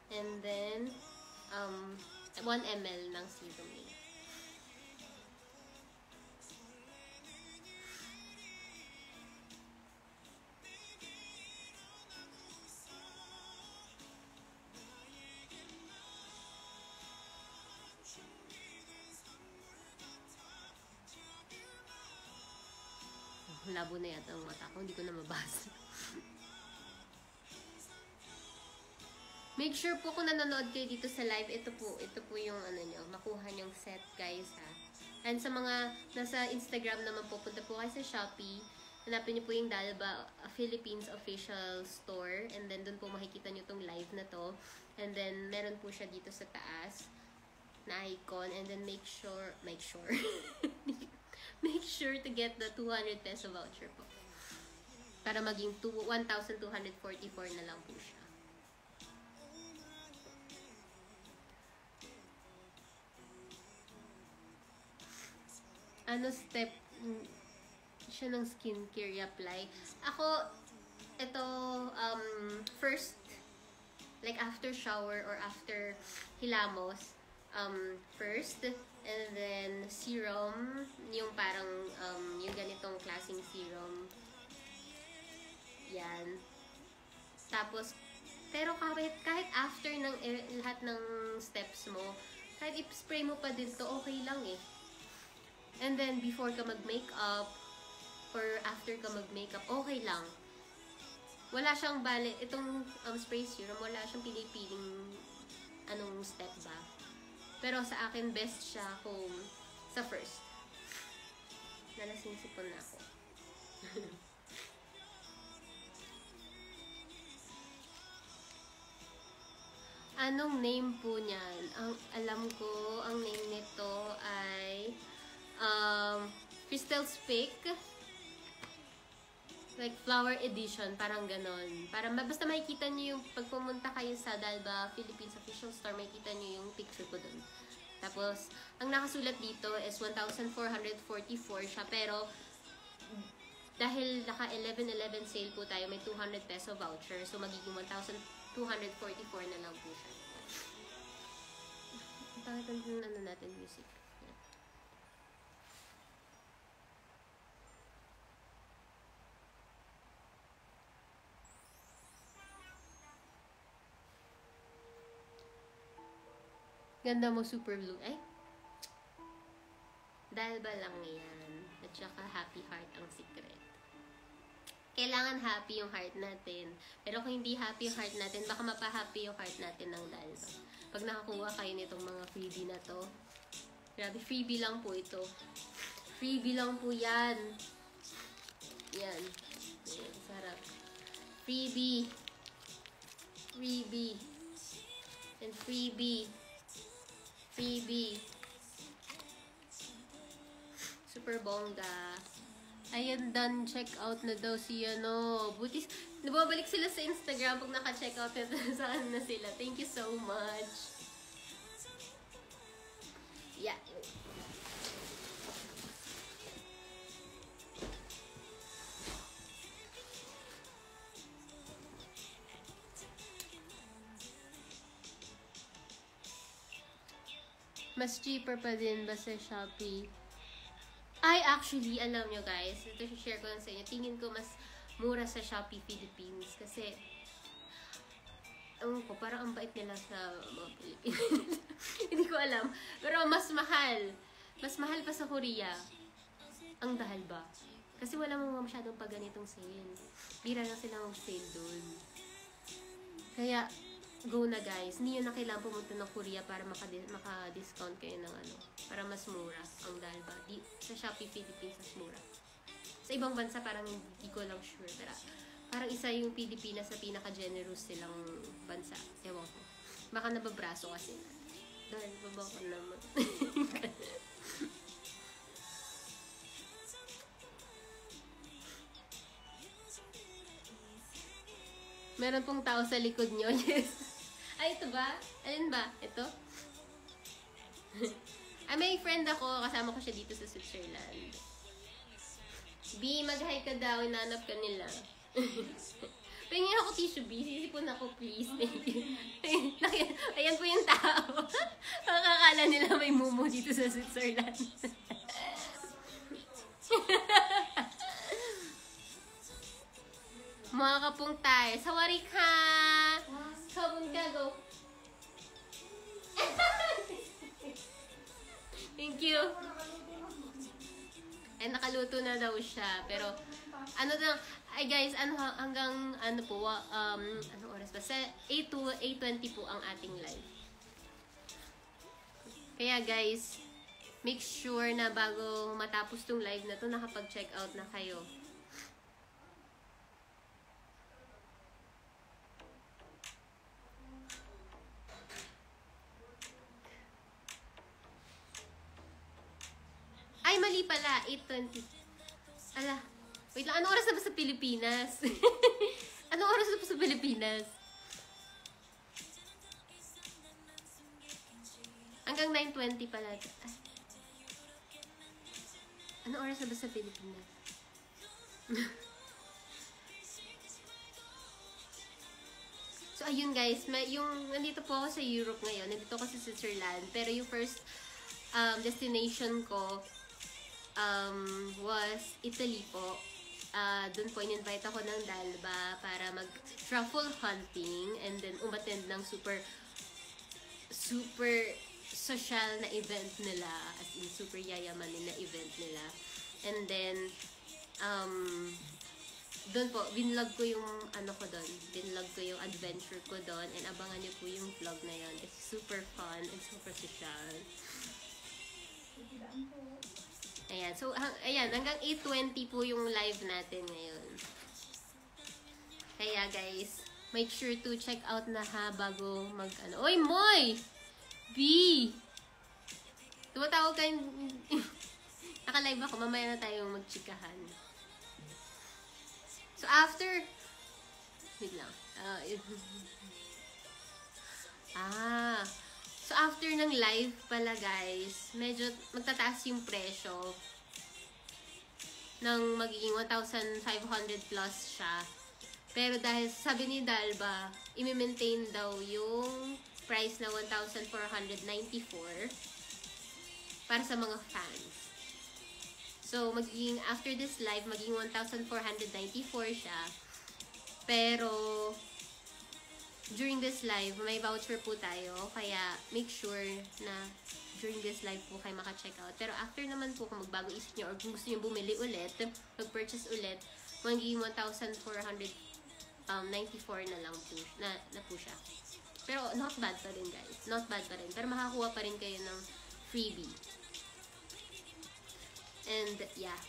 and then 1 ml ng serum. Labo na yata ang mata ko, hindi ko na mabasa. Make sure po kung nanonood kayo dito sa live, ito po yung ano nyo, makuha nyong set guys ha. And sa mga nasa Instagram naman po, punta po kayo sa Shopee, hanapin nyo po yung Dalba Philippines official store, and then dun po makikita nyo tong live na to. And then meron po siya dito sa taas na icon, and then make sure make sure to get the 200 peso voucher po. Para maging 1,244 na lang po siya. Ano step siya ng skincare i-apply? Ako, ito, first, like after shower or after hilamos, first, and then serum, yung parang, yung ganitong klaseng serum. Yan. Tapos, pero kahit after ng lahat ng steps mo, kahit i-spray mo pa din to, okay lang eh. And then, before ka mag-makeup, or after ka mag-makeup, okay lang. Wala siyang bale, itong spray serum, wala siyang pinipiling anong step ba. Pero sa akin, best siya kung sa first. Nalasing-sipon na ako. Anong name po niyan? Ang alam ko, ang name nito ay Crystal Speak. Like flower edition, parang ganon. Para basta makikita nyo yung, pag pumunta kayo sa Dalba Philippines official store, makikita nyo yung picture ko dun. Tapos, ang nakasulat dito is 1,444 siya. Pero, dahil naka 11/11 sale po tayo, may 200 peso voucher. So, magiging 1,244 na lang po siya. Bakit ang ano natin, music? Ganda mo, super blue. Ay! Dahil ba lang yan? At saka happy heart ang secret. Kailangan happy yung heart natin. Pero kung hindi happy yung heart natin, baka mapahappy yung heart natin ng Dalba. Pag nakakuha kayo nitong mga freebie na to, grabe, freebie lang po ito. Freebie lang po yan. Yan. Ayan, sarap. Freebie. Freebie. And freebie. Freebie. Super bongga. Ayan, done. Check out na daw si ano. Buti, nababalik sila sa Instagram pag naka-check out na saan na sila. Thank you so much. Yeah. Mas cheaper pa din ba sa Shopee? Ay, actually, alam nyo guys, ito share ko lang sa inyo. Tingin ko mas mura sa Shopee Philippines. Kasi, ko, parang ang bait nila sa mga Pilipinas. Hindi ko alam. Pero mas mahal. Mas mahal pa sa Korea. Ang dahil ba? Kasi wala mo masyadong pag ganitong sale. Bira lang sila mag-sale dun. Kaya, go na guys. Hindi na kailangan pumunta ng Korea para maka-discount kayo ng ano. Para mas mura ang Dalba. Sa Shopee Philippines, mas mura. Sa ibang bansa, parang hindi ko lang sure. Pero parang isa yung Pilipinas sa pinaka-generous silang bansa. Ewan ko. Baka nababraso kasi. Dahil baba ko naman. Meron pong tao sa likod nyo. Yes. Ay, ito ba? Alin ba? Ito? Ay, may friend ako. Kasama ko siya dito sa Switzerland. B, mag-hi ka daw. Inanap ka nila. Pahingin ako tissue, B. Sisipon ako, please. Thank you. Ayan po yung tao. Makakala nila may mumu dito sa Switzerland. Mga kapong tayo. Sawari ka! Sabon ka, go. Thank you. Eh, nakaluto na daw siya. Pero, ano lang, ay guys, hanggang, ano po, anong oras ba? Sa 8 to 8:20 po ang ating live. Kaya guys, make sure na bago matapos tong live na to, nakapag-check out na kayo. Ay, mali pala. 8:20. Ala. Wait lang. Anong oras na ba sa Pilipinas? Anong oras na ba sa Pilipinas? Hanggang 9:20 pala. Ay. Anong oras na ba sa Pilipinas? So, ayun guys. Nandito po ako sa Europe ngayon. Nandito ako sa Switzerland. Pero yung first destination ko was Italy po. Doon po in-invite ako ng Dalba para mag-truffle hunting and then umattend ng super social na event nila, as in super yayamanin na event nila. And then doon po, binlog ko yung binlog ko yung adventure ko doon, and abangan niyo po yung vlog na yun. It's super fun and super social. Ayan. So, ayan. Hanggang 8:20 po yung live natin ngayon. Kaya, guys, make sure to check out na ha bago Oy, Moy! B! Tumatawag ka Naka-live ako. Mamaya na tayong magchikahan. So, after... Wait lang. So, after ng live pala, guys, medyo magtataas yung presyo ng magiging 1,500 plus siya. Pero dahil sabi ni Dalba, i-maintain daw yung price na 1,494 para sa mga fans. So, magiging, after this live, magiging 1,494 siya. Pero, during this live, may voucher po tayo. Kaya, make sure na during this live po kayo maka-check out. Pero after naman po, kung magbago isip nyo or kung gusto nyo bumili ulit, mag-purchase ulit, magiging 1,494 na lang po, na po siya. Pero, not bad pa rin, guys. Not bad pa rin. Pero makakuha pa rin kayo ng freebie. And, yeah.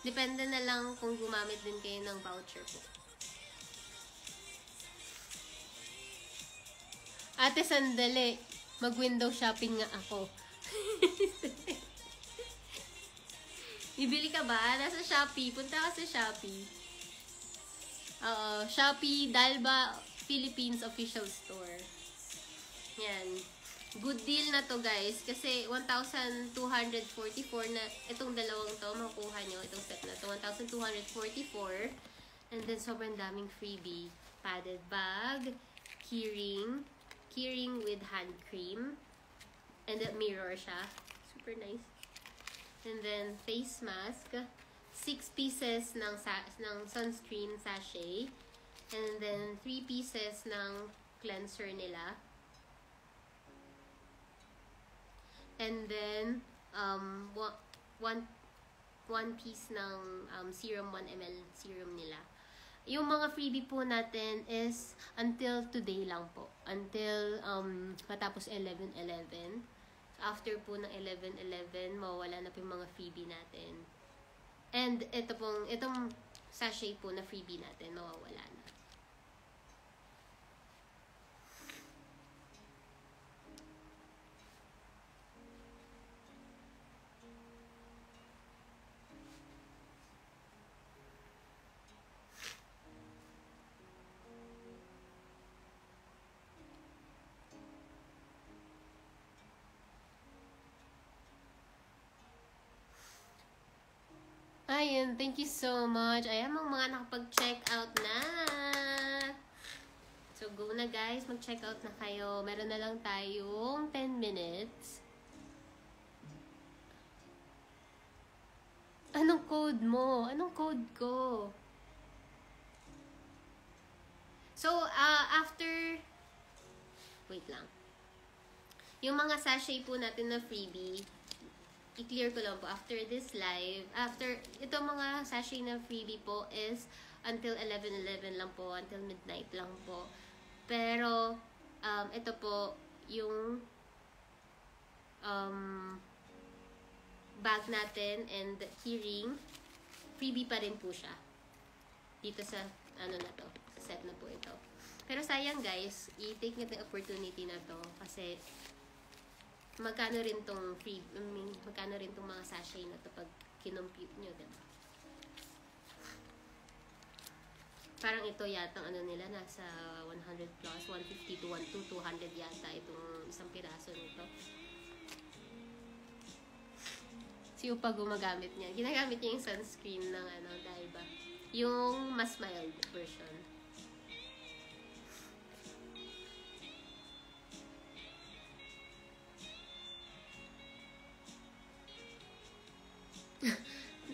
Depende na lang kung gumamit din kayo ng voucher po. Ate, sandali. Mag-window shopping nga ako. Bibili ka ba? Nasa Shopee. Punta ka sa Shopee. Shopee Dalba Philippines Official Store. Yan. Good deal na to, guys. Kasi 1,244 na itong dalawang to. Makukuha nyo itong set na to. 1,244. And then, sobrang daming freebie. Padded bag. Keyring with hand cream. And the mirror siya. Super nice. And then, face mask. 6 pieces ng sunscreen sachet. And then, 3 pieces ng cleanser nila. And then, one piece ng serum, 1 ml serum nila. Yung mga freebie po natin is until today lang po. Until matapos 11/11. After po ng 11/11, mawawala na po yung mga freebie natin. And itong sachet po na freebie natin, mawawala na. Ryan, thank you so much. Ayan, mga nakapag-check out na. So, go na guys. Mag-check out na kayo. Meron na lang tayong 10 minutes. Anong code mo? Anong code ko? So, after... Wait lang. Yung mga sachet po natin na freebie, i-clear ko lang po. After this live, ito mga sachet na freebie po is until 11:11 lang po. Until midnight lang po. Pero, ito po, yung bag natin and keyring, freebie pa rin po siya. Dito sa, ano na to, set na po ito. Pero sayang guys, i-take nyo yung opportunity na to kasi magkano rin tong magkano rin tong mga sachet na to pag kinompute nyo, diba? Parang ito yata ano nila, nasa 100 plus, 150 to 200 yata itong isang piraso nito. Si Upa gumagamit niya. Ginagamit niya yung sunscreen ng ano, Daiba. Yung mas mild version.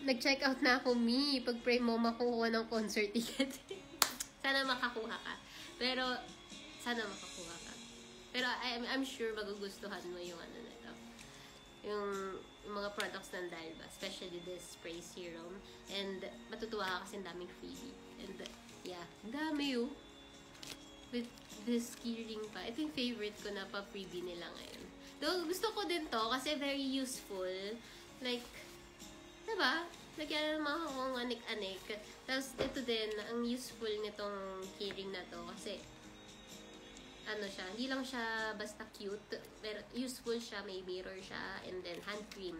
Nag-check out na ako, Mi. Pag-pray mo, makukuha ng concert ticket. Sana makakuha ka. Pero, sana makakuha ka. Pero, I'm sure magugustuhan mo yung ano na ito. Yung mga products ng Daiba. Especially this spray serum. And, matutuwa ka kasi daming freebie. And, yeah. Dami yun. With this keyring pa. Ito yung favorite ko na pa freebie nila ngayon. Though, gusto ko din to kasi very useful. Like, diba? Lagyan naman akong anik-anik. Tapos, ito din, ang useful nitong keyring na to. Kasi, ano siya, hindi lang siya basta cute. Pero, useful siya, may mirror siya. And then, hand cream.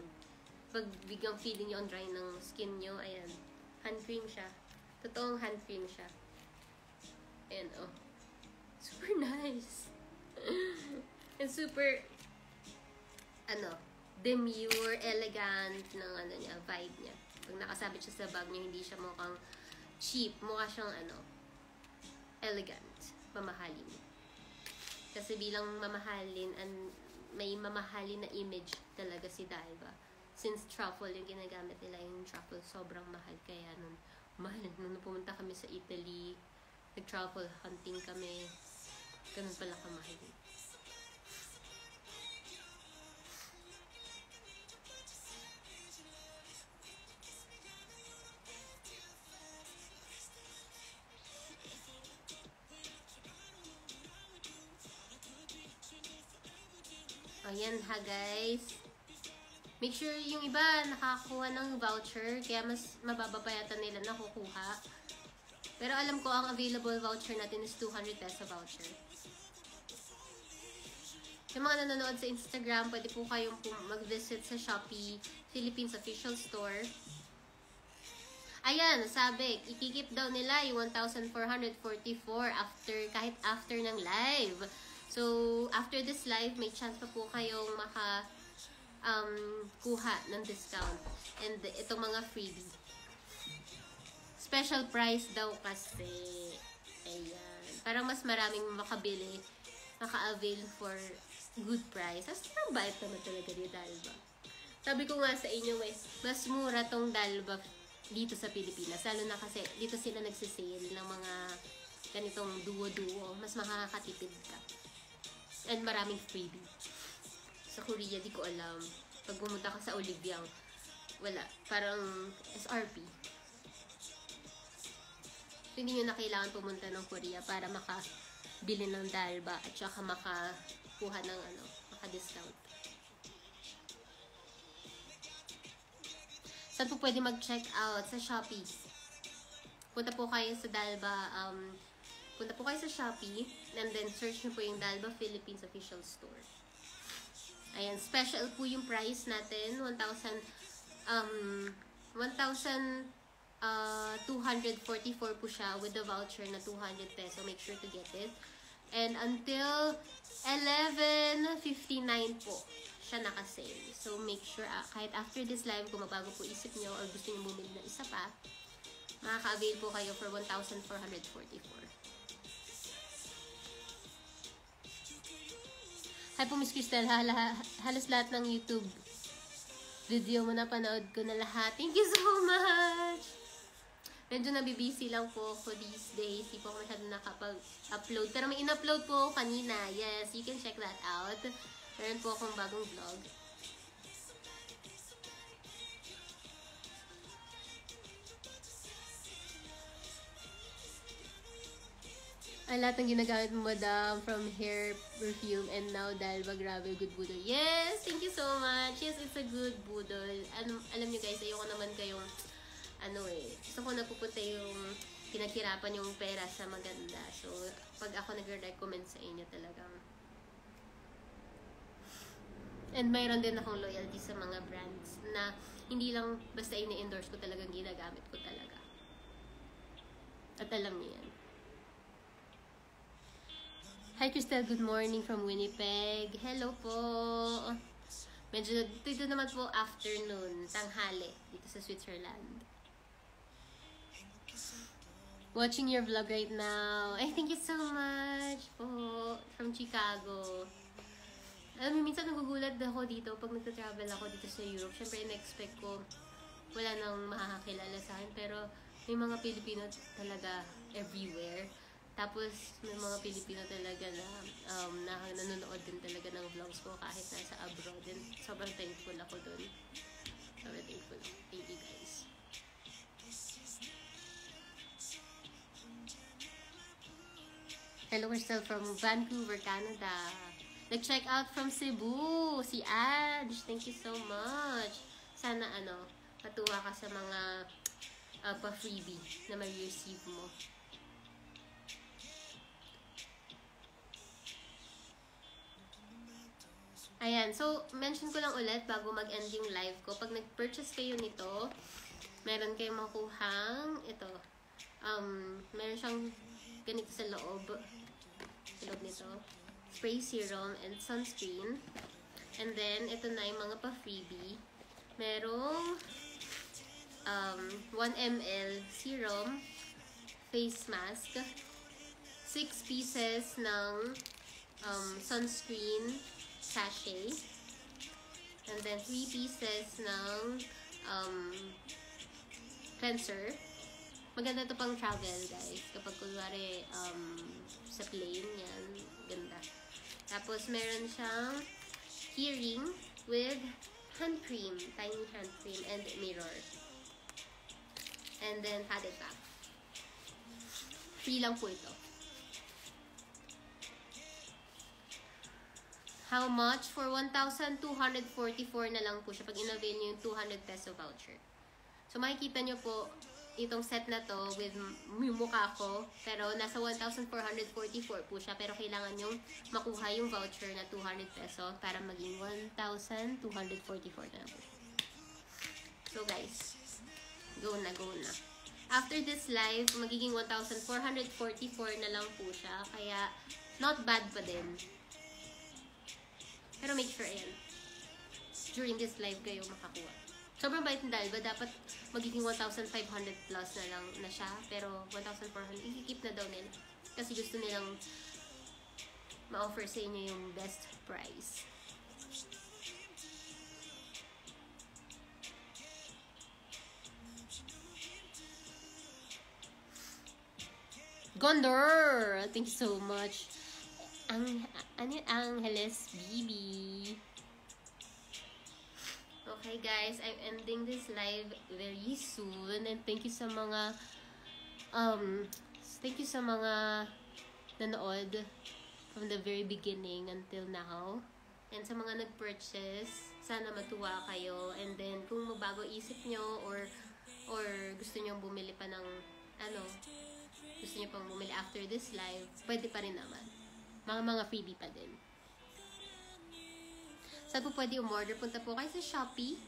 Pag biglang feeling nyo on dry ng skin nyo, ayan. Hand cream siya. Totoong hand cream siya. Ayan, oh. Super nice. And super, ano, demure, elegant ng ano niya, vibe niya. Pag nakasabit siya sa bag niya, hindi siya mukhang cheap. Mukha siyang ano, elegant. Mamahalin. Kasi bilang mamahalin, may mamahalin na image talaga si Daiba. Since truffle yung ginagamit nila, yung truffle sobrang mahal. Kaya mahal. Nung pumunta kami sa Italy, nag-truffle hunting kami. Ganun pala kamahal. Ayan ha guys. Make sure yung iba nakakuha ng voucher. Kaya mas mababa pa yata nila nakukuha. Pero alam ko ang available voucher natin is 200 peso voucher. Yung mga nanonood sa Instagram, pwede po kayong mag-visit sa Shopee Philippines Official Store. Ayan, sabi, ikikip daw nila yung 1,444 kahit after ng live. So, after this live, may chance pa po kayong kuha ng discount. And itong mga freebie. Special price daw kasi. Ayan. Parang mas maraming makabili, maka-avail for good price. As mabait naman talaga ni Dalba. Sabi ko nga sa inyo, mas mura tong Dalba dito sa Pilipinas. Lalo na kasi dito sila nagsisale ng mga ganitong duo-duo. Mas makakatipid ka. And maraming freebie. Sa Korea, di ko alam. Pag pumunta ka sa Oliviang, wala. Parang SRP. So, hindi nyo na kailangan pumunta ng Korea para makabili ng Dalba at saka makakuha ng maka-discount. Saan po pwede mag-check out? Sa Shopee. Punta po kayo sa Dalba, punta po kayo sa Shopee, and then search nyo po yung Dalba Philippines Official Store. Ayan, special po yung price natin, 1,244 po siya with the voucher na 200 peso. Make sure to get it. And until 11 $7.59 po siya naka-sale. So, make sure, kahit after this live, kung mabago po isip nyo or gusto nyo bumili na isa pa, makaka-avail po kayo for $1,444. Hi po, Miss Cristel. Halos lahat ng YouTube video mo na panood ko na lahat. Thank you so much! Medyo nabibisi lang po ako these days. Di po ako masyado nakapag-upload. Pero may in-upload po kanina. Yes, you can check that out. Meron po akong bagong vlog. Ang lahat ng ginagamit mo, madam, from hair, perfume, and now Dalba, grabe, good budol. Yes, thank you so much. Yes, it's a good budol. Alam nyo guys, ayoko naman kayong, gusto ko napupunta yung pinaghirapan yung pera sa maganda. So, pag ako nag-recommend sa inyo talagang. And mayroon din akong loyalty sa mga brands na hindi lang basta ini-endorse ko, talagang ginagamit ko talaga. At alam niyo yan. Hi, Cristel. Good morning from Winnipeg. Hello po. Medyo dito naman po afternoon, tanghali, dito sa Switzerland. Watching your vlog right now. Ay, thank you so much po. From Chicago. Alam mo, minsan nagugulat ako dito pag nagta-travel ako dito sa Europe. Siyempre, in-expect ko wala nang makakakilala sa akin. Pero may mga Pilipino talaga everywhere. Tapos, may mga Pilipino talaga na nanonood din talaga ng vlogs ko kahit nasa abroad. And sobrang thankful ako dun. Sobrang thankful. Thank you guys. Hello, Crystal from Vancouver, Canada. Nag-check out from Cebu, si Adj. Thank you so much. Sana matuwa ka sa mga pa-freebie na ma-receive mo. Ayan, so mention ko lang ulit bago mag-end yung live ko. Pag nag-purchase kayo nito, meron kayong makuhang ito. Meron siyang ganito sa loob. Sa loob nito. Spray serum and sunscreen. And then, ito na yung mga pa-freebie. Merong 1 ml serum, face mask, 6 pieces ng sunscreen sachet, and then 3 pieces ng cleanser. Maganda to pang travel, guys. Kapag kunwari sa plane, yan. Ganda. Tapos, meron siyang keyring with hand cream, tiny hand cream, and mirror. And then, padded back. Free lang po ito. How much? For 1,244 na lang po siya pag in-avail nyo yung 200 peso voucher. So, makikita nyo po itong set na to with mukha ko. Pero, nasa 1,444 po siya. Pero, kailangan nyo makuha yung voucher na 200 peso para maging 1,244 na lang po siya. So, guys, go na, go na. After this live, magiging 1,444 na lang po siya. Kaya, not bad pa din. Pero make sure, ayan, during this live kayo makakuha. Sobrang bait ng Dalba. Dapat magiging 1,500 plus na lang na siya. Pero 1,400, i-keep na daw nila. Kasi gusto nilang ma-offer sa inyo yung best price. Gondor! Thank you so much. Angeles Bibi. Okay guys, I'm ending this live very soon, and thank you sa mga nanood from the very beginning until now. And sa mga nag-purchase, sana matuwa kayo. And then kung mabago isip nyo or gusto nyo bumili pa ng gusto nyo pang bumili after this live, pwede pa rin naman. Mga freebie pa din. Saan po pwede umorder? Punta po kayo sa Shopee.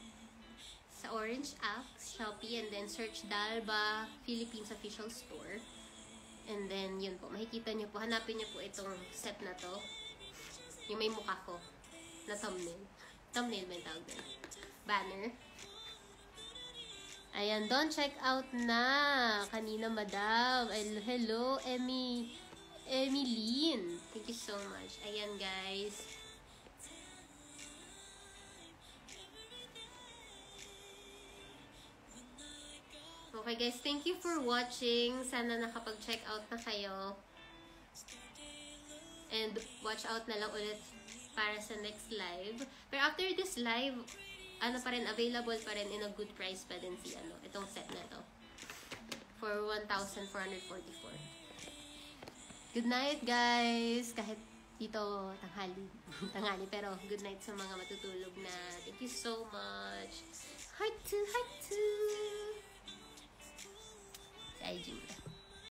Sa Orange app, Shopee, and then search Dalba Philippines Official Store. And then, yun po. Makikita nyo po. Hanapin nyo po itong set na to. Yung may mukha ko. Na thumbnail. Thumbnail ba yung tawag din? Banner. Ayan, don't check out na. Kanina, madam. Hello, Emmeline. Thank you so much. Ayan, guys. Okay, guys. Thank you for watching. Sana nakapag-check out na kayo. And watch out na lang ulit para sa next live. Pero after this live, ano pa rin, available pa rin in a good price pa din si itong set na to. For 1,444. Good night, guys! Kahit dito tanghali. Tanghali, pero good night sa mga matutulog na. Thank you so much. Heart to, heart to! Si IG.